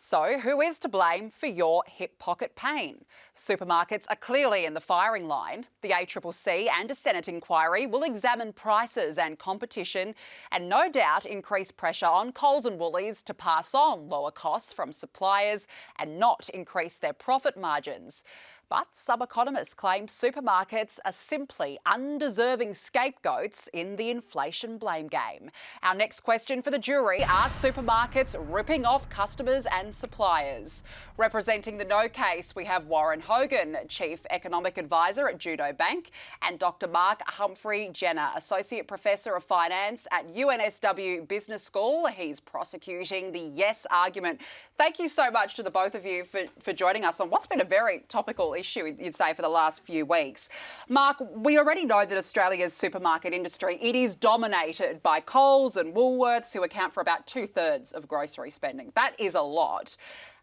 So, who is to blame for your hip pocket pain? Supermarkets are clearly in the firing line. The ACCC and a Senate inquiry will examine prices and competition and no doubt increase pressure on Coles and Woolies to pass on lower costs from suppliers and not increase their profit margins. But some economists claim supermarkets are simply undeserving scapegoats in the inflation blame game. Our next question for the jury: are supermarkets ripping off customers and suppliers? Representing the no case, we have Warren Hogan, Chief Economic Advisor at Judo Bank, and Dr. Mark Humphrey Jenner, Associate Professor of Finance at UNSW Business School. He's prosecuting the yes argument. Thank you so much to the both of you for joining us on what's been a very topical issue, you'd say, for the last few weeks. Mark, we already know that Australia's supermarket industry, it is dominated by Coles and Woolworths, who account for about 2/3 of grocery spending. That is a lot.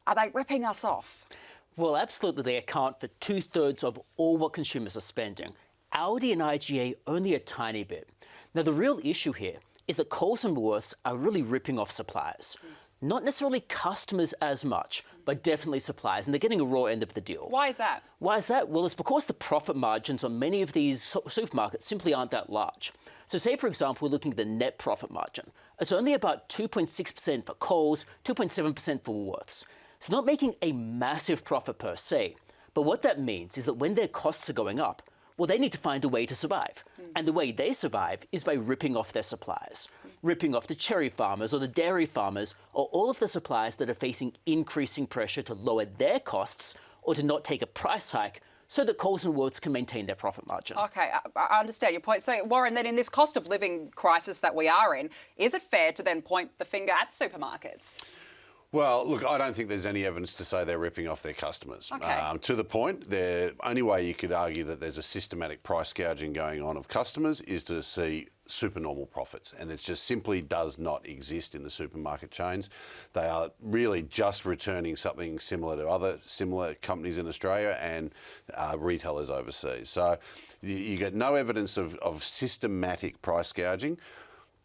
Are they ripping us off? Well, absolutely, they account for 2/3 of all what consumers are spending. Aldi and IGA only a tiny bit. Now, the real issue here is that Coles and Woolworths are really ripping off suppliers. Not necessarily customers as much, but definitely suppliers, and they're getting a raw end of the deal. Why is that? Why is that? Well, it's because the profit margins on many of these supermarkets simply aren't that large. So say, for example, we're looking at the net profit margin. It's only about 2.6% for Coles, 2.7% for Woolworths. So not making a massive profit per se. But what that means is that when their costs are going up, well, they need to find a way to survive. And the way they survive is by ripping off their suppliers, ripping off the cherry farmers or the dairy farmers or all of the suppliers that are facing increasing pressure to lower their costs or to not take a price hike so that Coles and Woolworths can maintain their profit margin. OK, I understand your point. So, Warren, then in this cost of living crisis that we are in, is it fair to then point the finger at supermarkets? Well, look, I don't think there's any evidence to say they're ripping off their customers. Okay. To the point, the only way you could argue that there's a systematic price gouging going on of customers is to see supernormal profits, and it just simply does not exist in the supermarket chains. They are really just returning something similar to other similar companies in Australia and retailers overseas. So you get no evidence of systematic price gouging,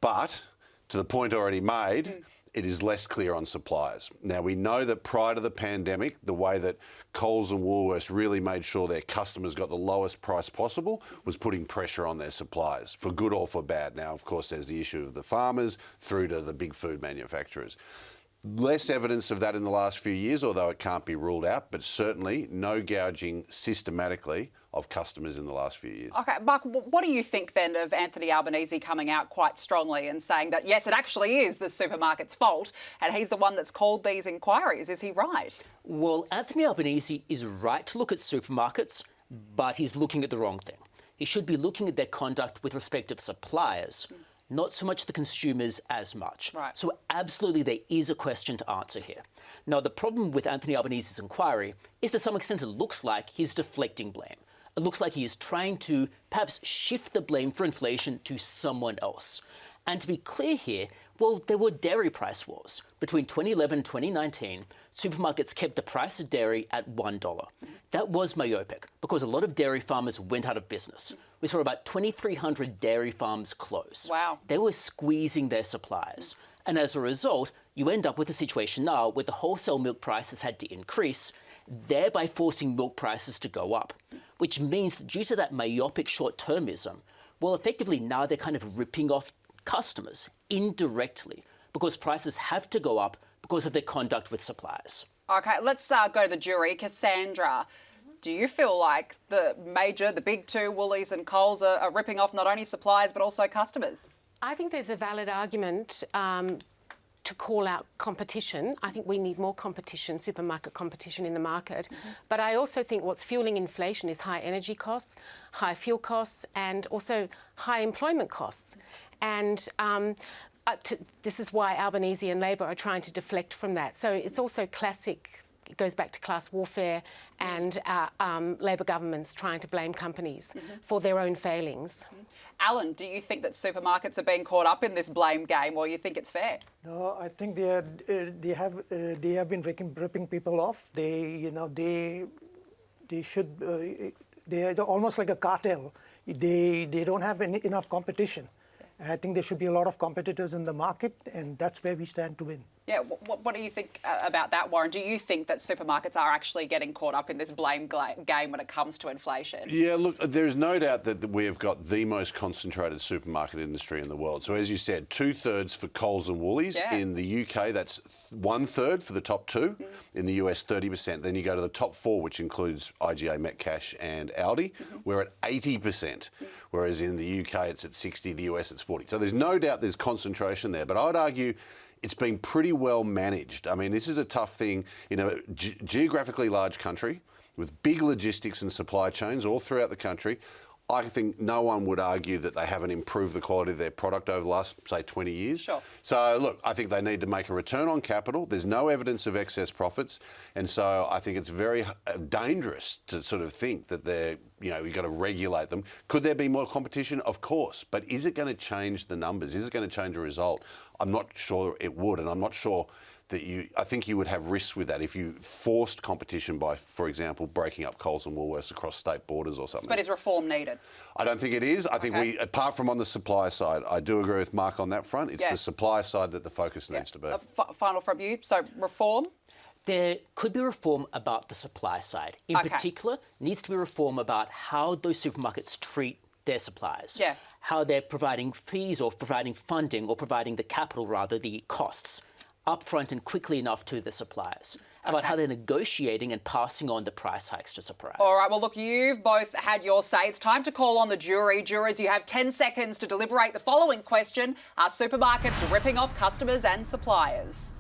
but to the point already made, it is less clear on suppliers. Now, we know that prior to the pandemic, the way that Coles and Woolworths really made sure their customers got the lowest price possible was putting pressure on their suppliers, for good or for bad. Now, of course, there's the issue of the farmers through to the big food manufacturers. Less evidence of that in the last few years, although it can't be ruled out, but certainly no gouging systematically of customers in the last few years. OK, Mark, what do you think then of Anthony Albanese coming out quite strongly and saying that, yes, it actually is the supermarket's fault and he's the one that's called these inquiries? Is he right? Well, Anthony Albanese is right to look at supermarkets, but he's looking at the wrong thing. He should be looking at their conduct with respect of suppliers, not so much the consumers as much. Right. So absolutely there is a question to answer here. Now, the problem with Anthony Albanese's inquiry is to some extent it looks like he's deflecting blame. It looks like he is trying to perhaps shift the blame for inflation to someone else. And to be clear here, well, there were dairy price wars. Between 2011 and 2019, supermarkets kept the price of dairy at $1. That was myopic because a lot of dairy farmers went out of business. We saw about 2,300 dairy farms close. Wow. They were squeezing their suppliers. And as a result, you end up with a situation now where the wholesale milk prices had to increase, thereby forcing milk prices to go up, which means that due to that myopic short-termism, well, effectively now they're kind of ripping off customers indirectly because prices have to go up because of their conduct with suppliers. OK, let's go to the jury. Cassandra, do you feel like the big two, Woolies and Coles, are ripping off not only suppliers but also customers? I think there's a valid argument to call out competition. I think we need more competition, supermarket competition in the market. But I also think what's fueling inflation is high energy costs, high fuel costs, and also high employment costs. And this is why Albanese and Labor are trying to deflect from that. So it's also classic. It goes back to class warfare and Labor governments trying to blame companies for their own failings. Alan, do you think that supermarkets are being caught up in this blame game, or you think it's fair? No, I think they have been ripping people off. They should. They're almost like a cartel. They don't have enough competition. I think there should be a lot of competitors in the market, and that's where we stand to win. Yeah, what do you think about that, Warren? Do you think that supermarkets are actually getting caught up in this blame game when it comes to inflation? Yeah, look, there's no doubt that we have got the most concentrated supermarket industry in the world. So as you said, 2/3 for Coles and Woolies. Yeah. In the UK, that's 1/3 for the top two. In the US, 30%. Then you go to the top four, which includes IGA, Metcash and Aldi. We're at 80%, whereas in the UK it's at 60, the US it's 40. So there's no doubt there's concentration there. But I would argue it's been pretty well managed. I mean, this is a tough thing in a geographically large country with big logistics and supply chains all throughout the country. I think no one would argue that they haven't improved the quality of their product over the last, say, 20 years. Sure. So, look, I think they need to make a return on capital. There's no evidence of excess profits. And so I think it's very dangerous to sort of think that you've got to regulate them. Could there be more competition? Of course. But is it going to change the numbers? Is it going to change the result? I'm not sure it would. And I'm not sure that I think you would have risks with that if you forced competition by, for example, breaking up Coles and Woolworths across state borders or something. But is reform needed? I don't think it is. I think apart from on the supply side, I do agree with Mark on that front. It's the supply side that the focus needs to be. Final from you. So reform? There could be reform about the supply side. In particular, needs to be reform about how those supermarkets treat their suppliers. Yeah. How they're providing fees or providing funding or providing the capital, rather, the costs, upfront and quickly enough to the suppliers. About how they're negotiating and passing on the price hikes to suppliers. All right, well, look, you've both had your say. It's time to call on the jury. Jurors, you have 10 seconds to deliberate the following question. Are supermarkets ripping off customers and suppliers?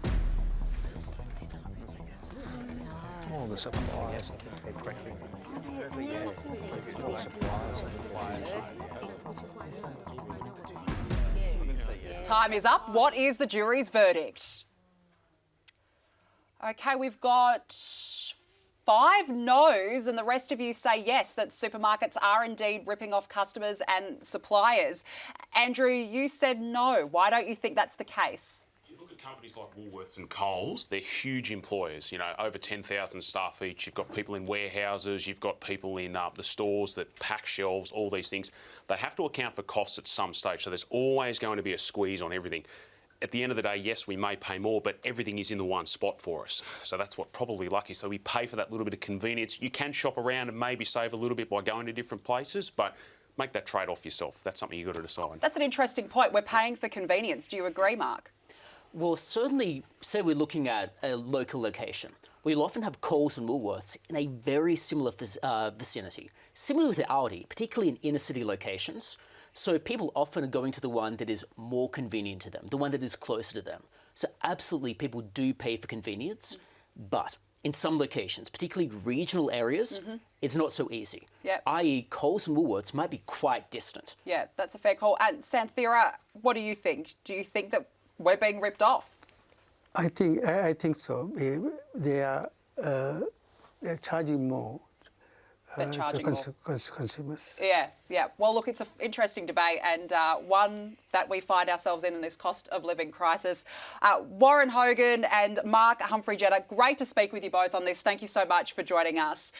Time is up. What is the jury's verdict? Okay, we've got 5 no's and the rest of you say yes, that supermarkets are indeed ripping off customers and suppliers. Andrew, you said no. Why don't you think that's the case? You look at companies like Woolworths and Coles, they're huge employers, over 10,000 staff each. You've got people in warehouses, you've got people in the stores that pack shelves, all these things. They have to account for costs at some stage, so there's always going to be a squeeze on everything. At the end of the day, yes, we may pay more, but everything is in the one spot for us. So that's what probably lucky. So we pay for that little bit of convenience. You can shop around and maybe save a little bit by going to different places, but make that trade-off yourself. That's something you've got to decide. That's an interesting point. We're paying for convenience. Do you agree, Mark? Well, certainly, say we're looking at a local location. We'll often have Coles and Woolworths in a very similar vicinity. Similar to Aldi, particularly in inner-city locations. So people often are going to the one that is more convenient to them, the one that is closer to them. So absolutely, people do pay for convenience, but in some locations, particularly regional areas, it's not so easy. Yep. i.e. Coles and Woolworths might be quite distant. Yeah, that's a fair call. And Santhira, what do you think? Do you think that we're being ripped off? I think so. They're charging more. Consumers. Yeah. Well, look, it's an interesting debate and one that we find ourselves in this cost of living crisis. Warren Hogan and Mark Humphrey-Jetta, great to speak with you both on this. Thank you so much for joining us.